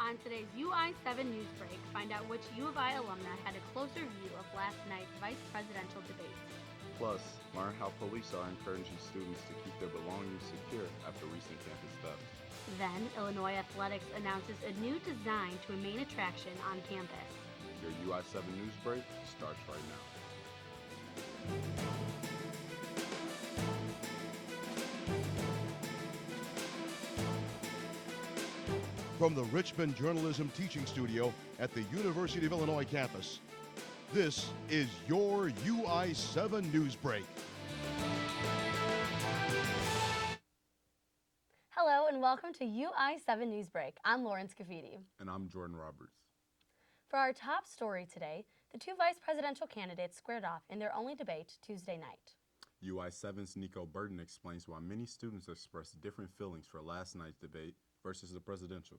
On today's UI7 Newsbreak, find out which U of I alumna had a closer view of last night's vice presidential debates. Plus, learn how police are encouraging students to keep their belongings secure after recent campus thefts. Then, Illinois Athletics announces a new design to a main attraction on campus. Your UI7 Newsbreak starts right now. From the Richmond Journalism Teaching Studio at the University of Illinois campus, this is your UI7 Newsbreak. Hello and welcome to UI7 Newsbreak. I'm Lauren Scafidi. And I'm Jordan Roberts. For our top story today, the two vice presidential candidates squared off in their only debate Tuesday night. UI7's Nico Burton explains why many students expressed different feelings for last night's debate versus the presidential.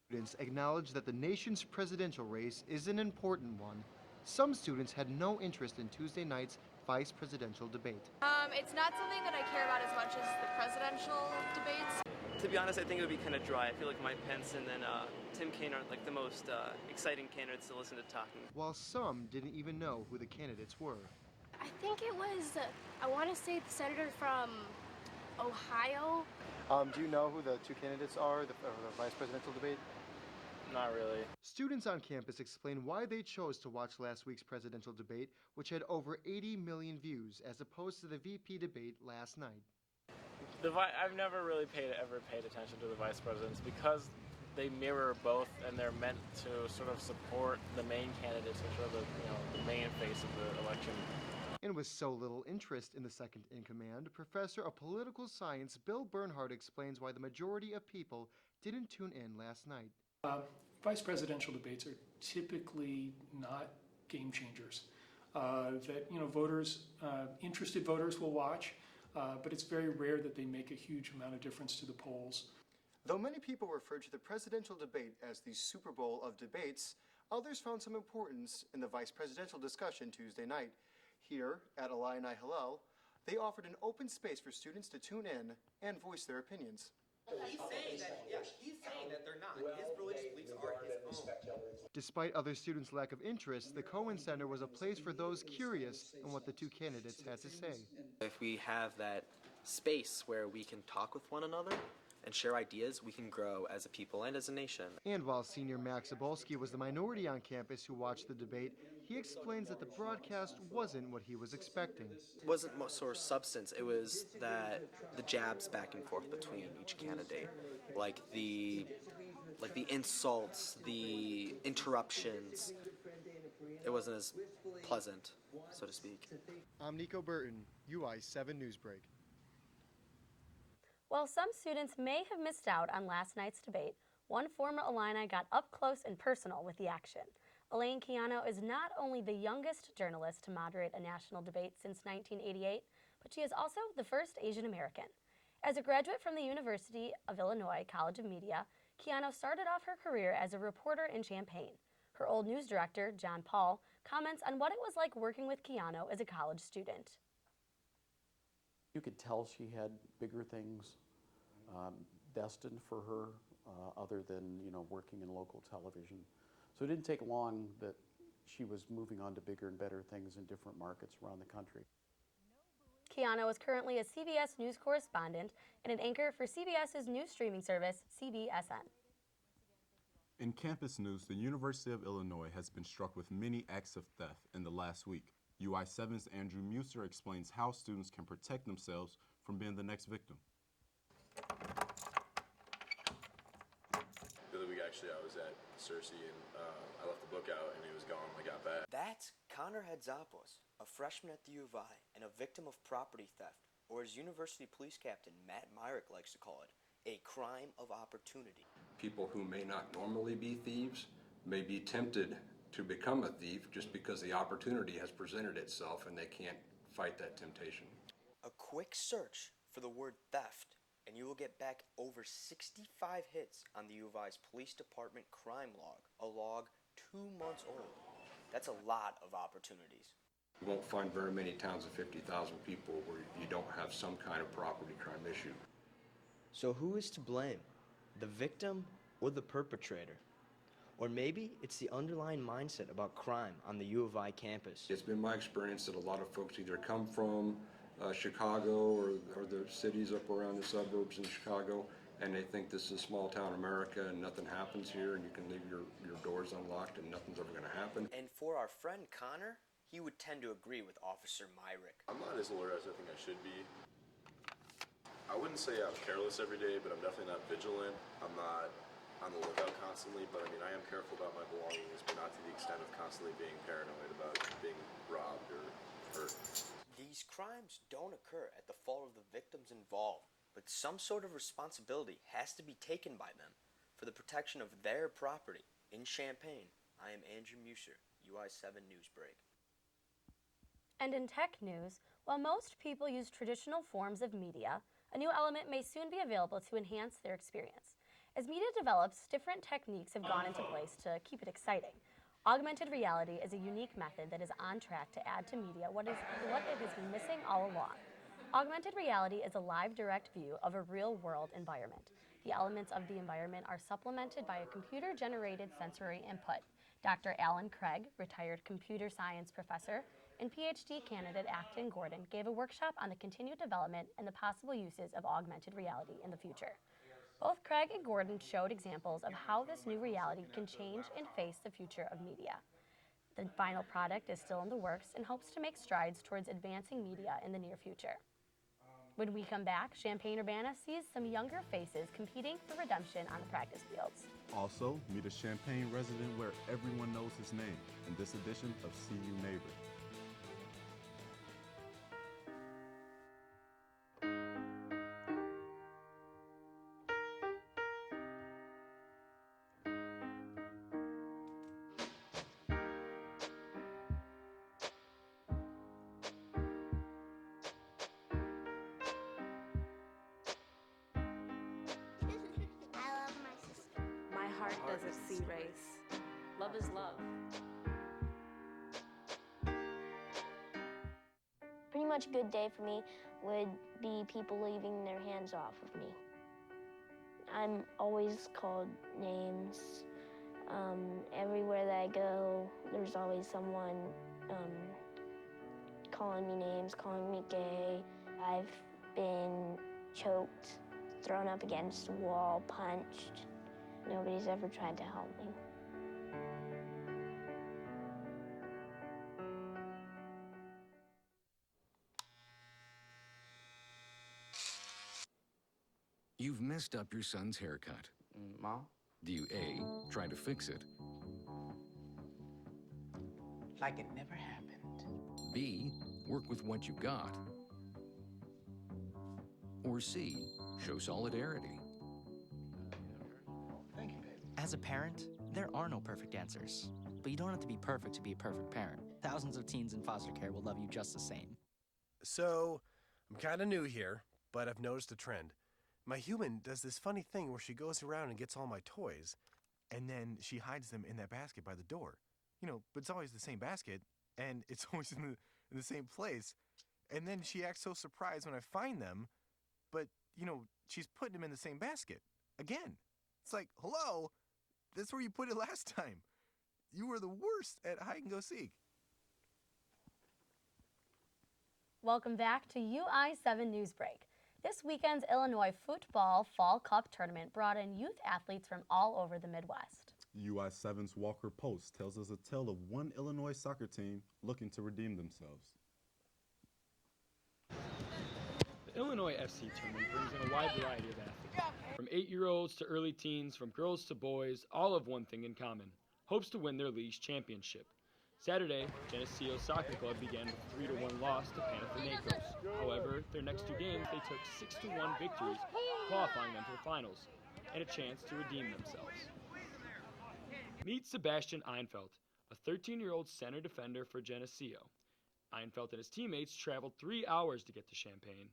Students acknowledge that the nation's presidential race is an important one. Some students had no interest in Tuesday night's vice presidential debate. It's not something that I care about as much as the presidential debates. To be honest, I think it would be kind of dry. I feel like Mike Pence and then Tim Kaine aren't like the most exciting candidates to listen to talking. While some didn't even know who the candidates were. I think it was, I want to say the senator from Ohio. Do you know who the two candidates are for the vice presidential debate? Not really. Students on campus explain why they chose to watch last week's presidential debate, which had over 80 million views, as opposed to the VP debate last night. I've never really ever paid attention to the vice presidents because they mirror both, and they're meant to sort of support the main candidates, which are the main face of the election. And with so little interest in the second in command, Professor of Political Science Bill Bernhardt explains why the majority of people didn't tune in last night. Vice presidential debates are typically not game changers. Voters, interested voters will watch, but it's very rare that they make a huge amount of difference to the polls. Though many people refer to the presidential debate as the Super Bowl of debates, others found some importance in the vice presidential discussion Tuesday night. Here at Illini Hillel, they offered an open space for students to tune in and voice their opinions. He's saying that they're not. His religious beliefs are his own. Despite other students' lack of interest, the Cohen Center was a place for those curious in what the two candidates had to say. If we have that space where we can talk with one another and share ideas, we can grow as a people and as a nation. And while senior Max Zabolski was the minority on campus who watched the debate, he explains that the broadcast wasn't what he was expecting. It wasn't much sort of substance. It was that the jabs back and forth between each candidate, like the insults, the interruptions. It wasn't as pleasant, so to speak. I'm Nico Burton, UI7 Newsbreak. While some students may have missed out on last night's debate, one former Illini got up close and personal with the action. Elaine Keano is not only the youngest journalist to moderate a national debate since 1988, but she is also the first Asian American. As a graduate from the University of Illinois College of Media, Keano started off her career as a reporter in Champaign. Her old news director, John Paul, comments on what it was like working with Keano as a college student. You could tell she had bigger things destined for her, other than working in local television. So it didn't take long that she was moving on to bigger and better things in different markets around the country. Keano is currently a CBS News correspondent and an anchor for CBS's news streaming service, CBSN. In campus news, the University of Illinois has been struck with many acts of theft in the last week. UI7's Andrew Muser explains how students can protect themselves from being the next victim. The other week, actually, I was at Cersei and I left the book out and it was gone when I got back. That's Connor Hedzopoulos, a freshman at the U of I and a victim of property theft, or as University Police Captain Matt Myrick likes to call it, a crime of opportunity. People who may not normally be thieves may be tempted to become a thief just because the opportunity has presented itself and they can't fight that temptation. A quick search for the word theft and you will get back over 65 hits on the U of I's Police Department crime log, a log 2 months old. That's a lot of opportunities. You won't find very many towns of 50,000 people where you don't have some kind of property crime issue. So who is to blame? The victim or the perpetrator? Or maybe it's the underlying mindset about crime on the U of I campus. It's been my experience that a lot of folks either come from Chicago or the cities up around the suburbs in Chicago, and they think this is small town America and nothing happens here, and you can leave your doors unlocked and nothing's ever going to happen. And for our friend Connor, he would tend to agree with Officer Myrick. I'm not as alert as I think I should be. I wouldn't say I'm careless every day, but I'm definitely not vigilant. I'm not on the lookout constantly, but I mean, I am careful about my belongings, but not to the extent of constantly being paranoid about being robbed or hurt. These crimes don't occur at the fault of the victims involved, but some sort of responsibility has to be taken by them for the protection of their property. In Champaign, I am Andrew Musser, UI7 Newsbreak. And in tech news, while most people use traditional forms of media, a new element may soon be available to enhance their experience. As media develops, different techniques have gone into place to keep it exciting. Augmented reality is a unique method that is on track to add to media what it has been missing all along. Augmented reality is a live, direct view of a real-world environment. The elements of the environment are supplemented by a computer-generated sensory input. Dr. Alan Craig, retired computer science professor, and PhD candidate Acton Gordon gave a workshop on the continued development and the possible uses of augmented reality in the future. Both Craig and Gordon showed examples of how this new reality can change and face the future of media. The final product is still in the works and hopes to make strides towards advancing media in the near future. When we come back, Champaign-Urbana sees some younger faces competing for redemption on the practice fields. Also, meet a Champaign resident where everyone knows his name in this edition of See You Neighbor. Heart doesn't see race. Love is love. Pretty much a good day for me would be people leaving their hands off of me. I'm always called names. Everywhere that I go, there's always someone calling me names, calling me gay. I've been choked, thrown up against a wall, punched. Nobody's ever tried to help me. You've messed up your son's haircut. Mom? Do you A, try to fix it? Like it never happened. B, work with what you got? Or C, show solidarity? Thank you, baby. As a parent, there are no perfect answers. But you don't have to be perfect to be a perfect parent. Thousands of teens in foster care will love you just the same. So, I'm kind of new here, but I've noticed a trend. My human does this funny thing where she goes around and gets all my toys, and then she hides them in that basket by the door. You know, but it's always the same basket, and it's always in the same place. And then she acts so surprised when I find them, but, you know, she's putting them in the same basket. Again. It's like, hello? That's where you put it last time. You were the worst at hide and go seek. Welcome back to UI7 Newsbreak. This weekend's Illinois Football Fall Cup Tournament brought in youth athletes from all over the Midwest. UI7's Walker Post tells us a tale of one Illinois soccer team looking to redeem themselves. The Illinois FC tournament brings in a wide variety of athletes. From 8-year-olds to early teens, from girls to boys, all have one thing in common: hopes to win their league's championship. Saturday, Geneseo Soccer Club began with a 3-1 loss to Panathinaikos. However, their next two games they took 6-1 victories, qualifying them for the finals, and a chance to redeem themselves. Meet Sebastian Einfeld, a 13-year-old center defender for Geneseo. Einfeld and his teammates traveled 3 hours to get to Champaign.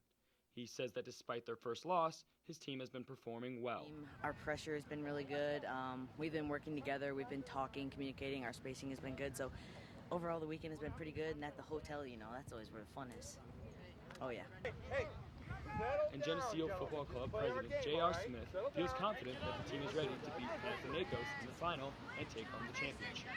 He says that despite their first loss, his team has been performing well. Our pressure has been really good. We've been working together. We've been talking, communicating. Our spacing has been good. So overall, the weekend has been pretty good. And at the hotel, you know, that's always where the fun is. Oh, yeah. Hey, And Geneseo Football Club President J.R. Smith feels confident that the team is ready to beat Panathinaikos in the final and take home the championship.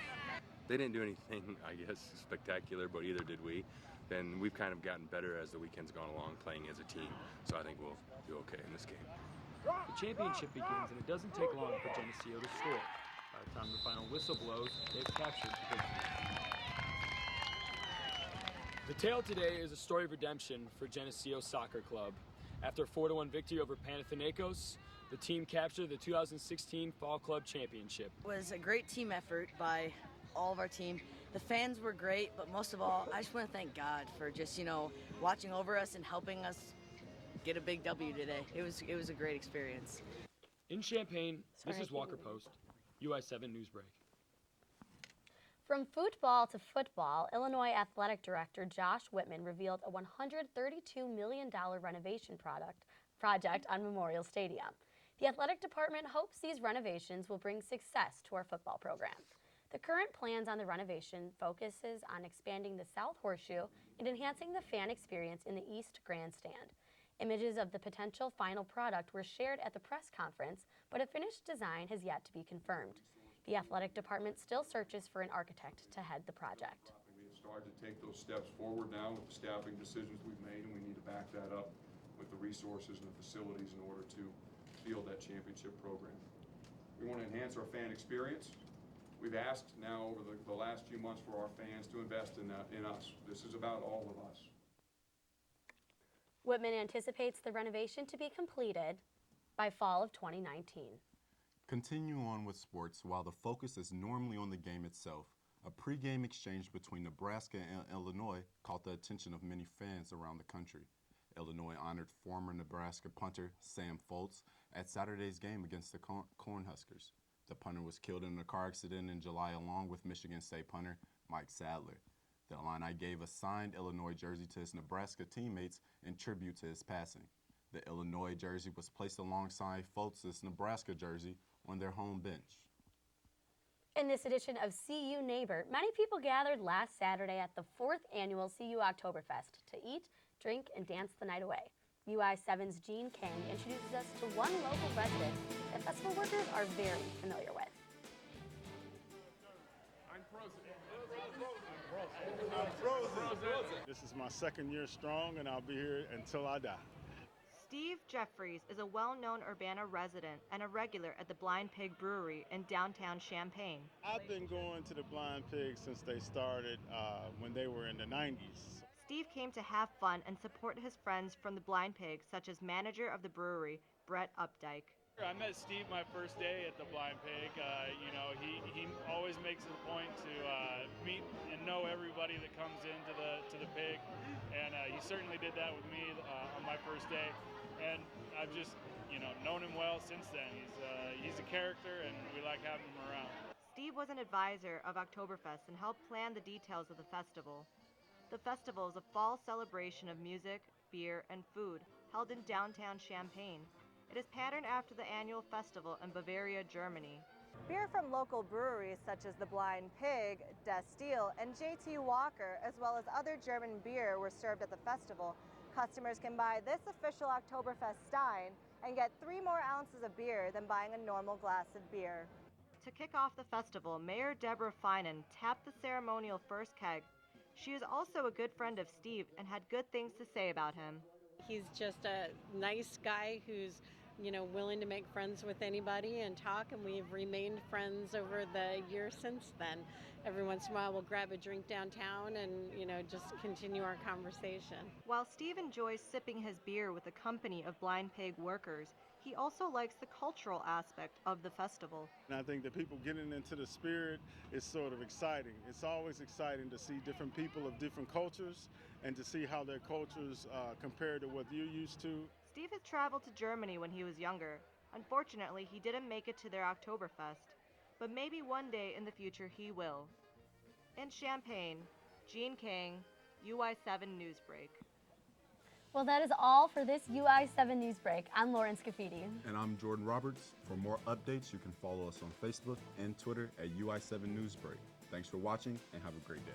They didn't do anything, I guess, spectacular, but either did we. And we've kind of gotten better as the weekend's gone along playing as a team, so I think we'll do okay in this game. The championship begins, and it doesn't take long for Geneseo to score. By the time the final whistle blows, they've captured the victory. The tale today is a story of redemption for Geneseo Soccer Club. After a 4-1 victory over Panathinaikos, the team captured the 2016 Fall Club Championship. It was a great team effort by all of our team. The fans were great, but most of all, I just want to thank God for just, watching over us and helping us get a big W today. It was a great experience. In Champaign, this is Walker Post, UI7 Newsbreak. From football to football, Illinois Athletic Director Josh Whitman revealed a $132 million renovation project on Memorial Stadium. The athletic department hopes these renovations will bring success to our football program. The current plans on the renovation focuses on expanding the South Horseshoe and enhancing the fan experience in the East Grandstand. Images of the potential final product were shared at the press conference, but a finished design has yet to be confirmed. The athletic department still searches for an architect to head the project. We have started to take those steps forward now with the staffing decisions we've made, and we need to back that up with the resources and the facilities in order to field that championship program. We want to enhance our fan experience. We've asked now over the last few months for our fans to invest in us. This is about all of us. Whitman anticipates the renovation to be completed by fall of 2019. Continue on with sports. While the focus is normally on the game itself, a pregame exchange between Nebraska and Illinois caught the attention of many fans around the country. Illinois honored former Nebraska punter Sam Foltz at Saturday's game against the Cornhuskers. The punter was killed in a car accident in July along with Michigan State punter Mike Sadler. The Illini gave a signed Illinois jersey to his Nebraska teammates in tribute to his passing. The Illinois jersey was placed alongside Foltz's Nebraska jersey on their home bench. In this edition of CU Neighbor, many people gathered last Saturday at the 4th annual CU Oktoberfest to eat, drink, and dance the night away. UI7's Gene Kang introduces us to one local resident that festival workers are very familiar with. This is my second year strong, and I'll be here until I die. Steve Jeffries is a well-known Urbana resident and a regular at the Blind Pig Brewery in downtown Champaign. I've been going to the Blind Pig since they started when they were in the 90s. Steve came to have fun and support his friends from the Blind Pig, such as manager of the brewery, Brett Updike. I met Steve my first day at the Blind Pig. He always makes it a point to meet and know everybody that comes into the pig, and he certainly did that with me on my first day. And I've just known him well since then. He's a character, and we like having him around. Steve was an advisor of Oktoberfest and helped plan the details of the festival. The festival is a fall celebration of music, beer, and food held in downtown Champaign. It is patterned after the annual festival in Bavaria, Germany. Beer from local breweries such as the Blind Pig, Das Steel, and J.T. Walker, as well as other German beer, were served at the festival. Customers can buy this official Oktoberfest Stein and get 3 more ounces of beer than buying a normal glass of beer. To kick off the festival, Mayor Deborah Finan tapped the ceremonial first keg. She is also a good friend of Steve and had good things to say about him. He's just a nice guy who's willing to make friends with anybody and talk, and we've remained friends over the years since then. Every once in a while we'll grab a drink downtown and, just continue our conversation. While Steve enjoys sipping his beer with a company of Blind Pig workers, he also likes the cultural aspect of the festival. And I think that people getting into the spirit is sort of exciting. It's always exciting to see different people of different cultures and to see how their cultures compare to what you're used to. Steve has traveled to Germany when he was younger. Unfortunately, he didn't make it to their Oktoberfest, but maybe one day in the future he will. In Champaign, Gene Kang, UI7 Newsbreak. Well, that is all for this UI7 Newsbreak. I'm Lauren Scafidi. And I'm Jordan Roberts. For more updates, you can follow us on Facebook and Twitter at UI7 Newsbreak. Thanks for watching and have a great day.